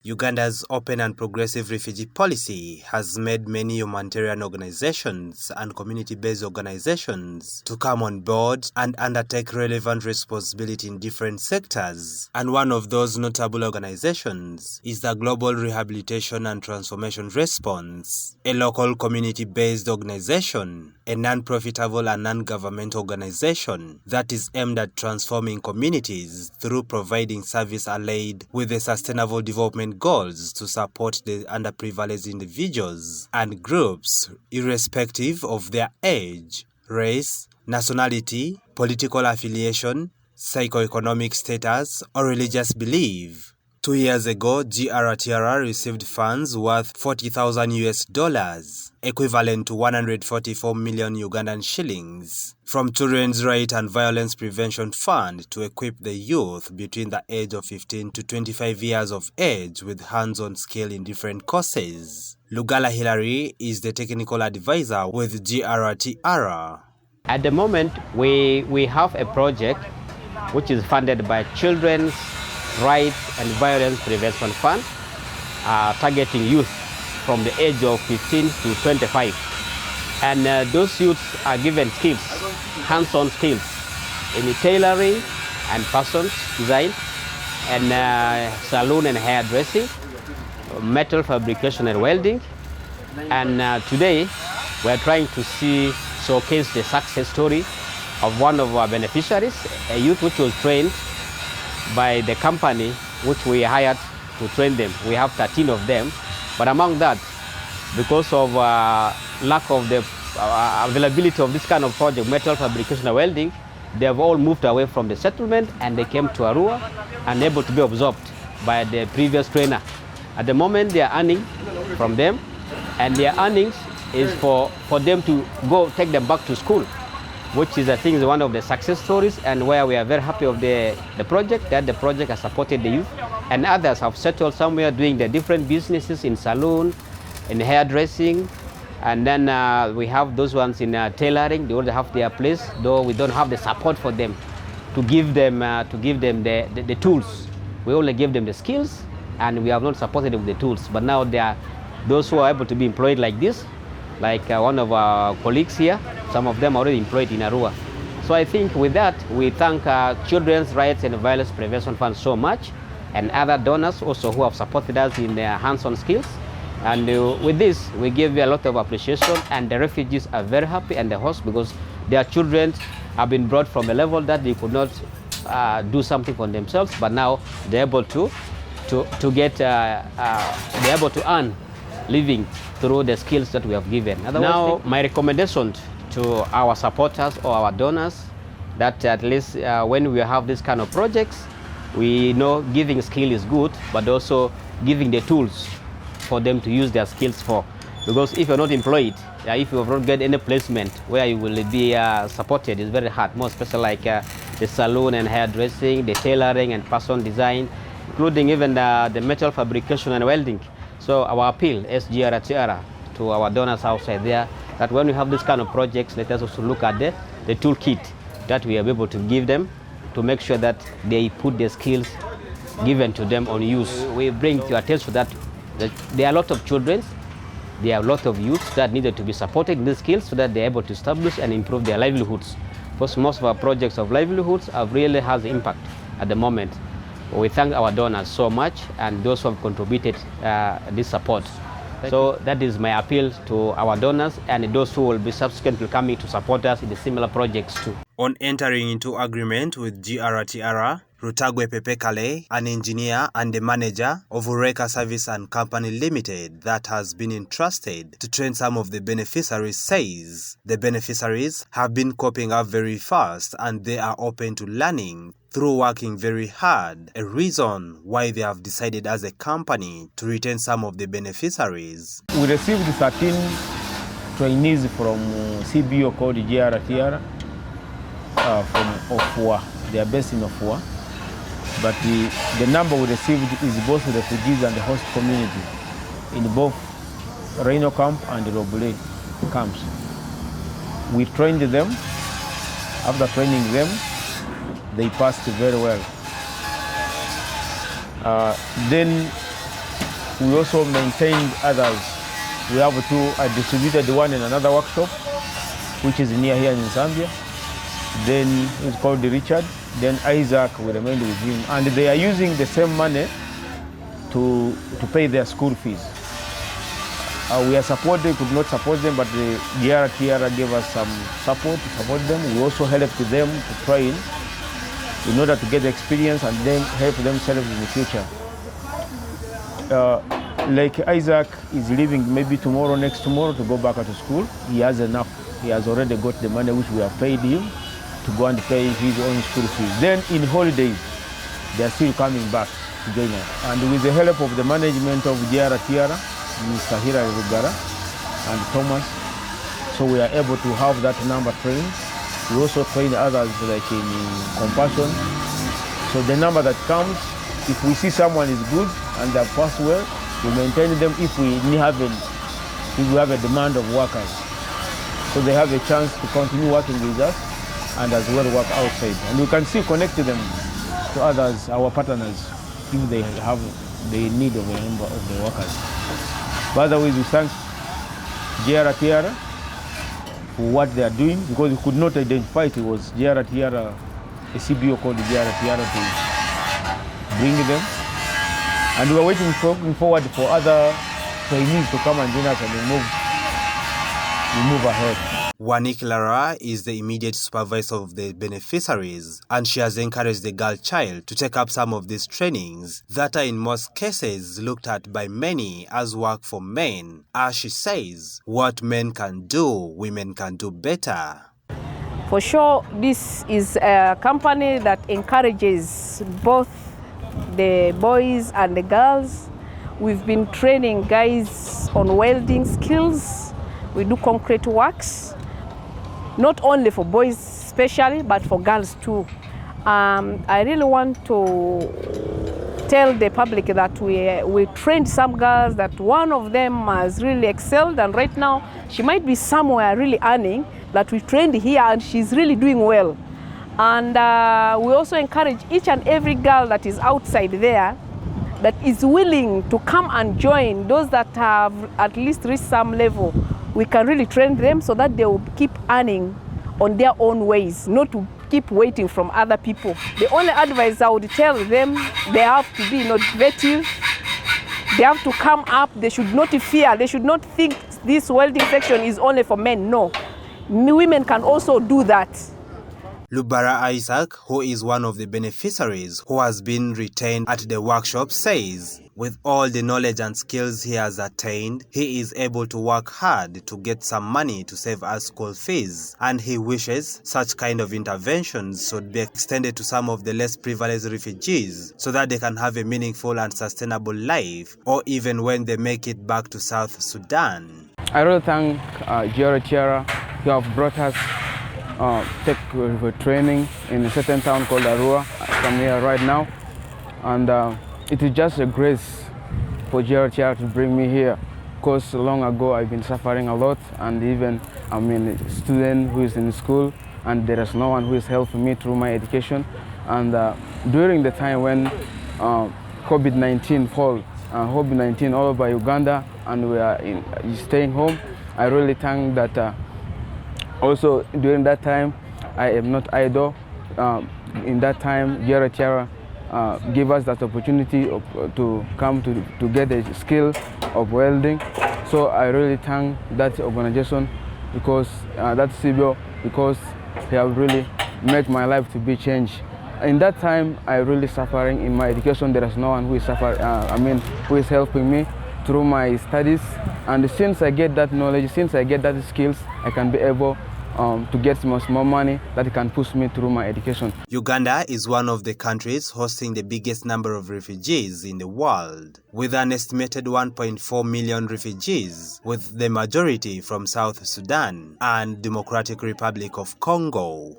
Uganda's open and progressive refugee policy has made many humanitarian organizations and community-based organizations to come on board and undertake relevant responsibility in different sectors. And one of those notable organizations is the Global Rehabilitation and Transformation Response, a local community-based organization, a non-profitable and non-governmental organization that is aimed at transforming communities through providing service allied with the sustainable development goals to support the underprivileged individuals and groups irrespective of their age, race, nationality, political affiliation, socioeconomic status, or religious belief. 2 years ago, Grtr received funds worth $40,000, equivalent to 144 million Ugandan shillings, from Children's Right and Violence Prevention Fund to equip the youth between the age of 15 to 25 years of age with hands-on skill in different courses. Lugala Hilary is the technical advisor with Grtr. At the moment, we have a project which is funded by Children's Rights and Violence Prevention Fund, targeting youth from the age of 15 to 25. And those youths are given skills, hands-on skills in tailoring and fashion design, and saloon and hairdressing, metal fabrication and welding. And today we are trying to showcase the success story of one of our beneficiaries, a youth which was trained by the company which we hired to train them. We have 13 of them, but among that, because of lack of the availability of this kind of project, metal fabrication and welding, they have all moved away from the settlement and they came to Arua and able to be absorbed by the previous trainer. At the moment, they are earning from them, and their earnings is for them to go take them back to school, which is, I think, is one of the success stories, and where we are very happy of the project, that the project has supported the youth, and others have settled somewhere doing their different businesses in saloon, in hairdressing, and then we have those ones in tailoring. They already have their place, though we don't have the support for them to give them the tools. We only give them the skills, and we have not supported them with the tools. But now there are those who are able to be employed like this, like one of our colleagues here. Some of them are already employed in Arua. So I think with that, we thank Children's Rights and Violence Prevention Fund so much, and other donors also who have supported us in their hands-on skills. And with this, we give you a lot of appreciation, and the refugees are very happy, and the hosts, because their children have been brought from a level that they could not do something for themselves, but now they're able to earn living through the skills that we have given. Now, my recommendation to our supporters or our donors, that at least when we have this kind of projects, we know giving skill is good, but also giving the tools for them to use their skills for. Because if you're not employed, if you have not get any placement where you will be supported, it's very hard, more especially like the saloon and hairdressing, the tailoring and fashion design, including even the metal fabrication and welding. So our appeal as Grtr to our donors outside there, that when we have this kind of projects, let us also look at the toolkit that we are able to give them to make sure that they put the skills given to them on use. We bring to attention that there are a lot of children, there are a lot of youth that needed to be supported in these skills so that they're able to establish and improve their livelihoods. Because most of our projects of livelihoods have really has impact at the moment. We thank our donors so much, and those who have contributed this support. So that is my appeal to our donors and those who will be subsequently coming to support us in the similar projects too. On entering into agreement with Grtr, Rutagwe Pepekale, an engineer and the manager of Ureka Service and Company Limited that has been entrusted to train some of the beneficiaries, says the beneficiaries have been coping up very fast and they are open to learning through working very hard, a reason why they have decided as a company to retain some of the beneficiaries. We received 13 trainees from CBO called Grtr from Ofua. They are based in Ofua. But the number we received is both refugees and the host community in both Rhino camp and Robule camps. We trained them. After training them, they passed very well. Then We also maintained others. We have two, I distributed one in another workshop, which is near here in Zambia. Then it's called Richard. Then Isaac, we remained with him. And they are using the same money to pay their school fees. We are supported, could not support them, but the Grtr gave us some support to support them. We also helped them to train in order to get the experience and then help themselves in the future. Like Isaac is leaving maybe tomorrow, next tomorrow to go back to school. He has enough. He has already got the money which we have paid him to go and pay his own school fees. Then in holidays, they are still coming back to join us. And with the help of the management of Grtr, Mr. Hira Rugara and Thomas, so we are able to have that number trained. We also train others like in compassion. So the number that comes, if we see someone is good and they pass well, we maintain them if we have a demand of workers. So they have a chance to continue working with us and as well work outside. And we can still connect them to others, our partners, if they have the need of a number of the workers. By the way, we thank Grtr for what they are doing, because we could not identify it was Grtr, a CBO called Grtr to bring them. And we are waiting forward for other trainees to come and join us and we move ahead. Wanik Lara is the immediate supervisor of the beneficiaries, and she has encouraged the girl child to take up some of these trainings that are in most cases looked at by many as work for men. As she says, what men can do, women can do better. For sure, this is a company that encourages both the boys and the girls. We've been training guys on welding skills. We do concrete works, not only for boys especially, but for girls too. I really want to tell the public that we trained some girls, that one of them has really excelled, and right now she might be somewhere really earning, that we trained here and she's really doing well. And we also encourage each and every girl that is outside there that is willing to come and join, those that have at least reached some level. We can really train them so that they will keep earning on their own ways, not to keep waiting from other people. The only advice I would tell them, they have to be innovative. They have to come up. They should not fear. They should not think this welding section is only for men. No, women can also do that. Lubara Isaac, who is one of the beneficiaries who has been retained at the workshop, says with all the knowledge and skills he has attained, he is able to work hard to get some money to save us school fees, and he wishes such kind of interventions should be extended to some of the less privileged refugees so that they can have a meaningful and sustainable life, or even when they make it back to South Sudan. I really thank Grtr who have brought us take training in a certain town called Arua. I'm here right now, and it is just a grace for Grtr to bring me here, because long ago I've been suffering a lot, and even I'm a student who is in school and there is no one who is helping me through my education. And during the time when COVID-19 fall, COVID-19 all over Uganda, and we are staying home, I really thank that also during that time I am not idle. In that time Grtr gave us that opportunity to come to get a skill of welding. So I really thank that organization, because that CBO, because they have really made my life to be changed. In that time I really suffering in my education. There is no one who is who is helping me through my studies, and since I get that knowledge, since I get that skills, I can be able to get much more money that can push me through my education. Uganda is one of the countries hosting the biggest number of refugees in the world, with an estimated 1.4 million refugees, with the majority from South Sudan and Democratic Republic of Congo.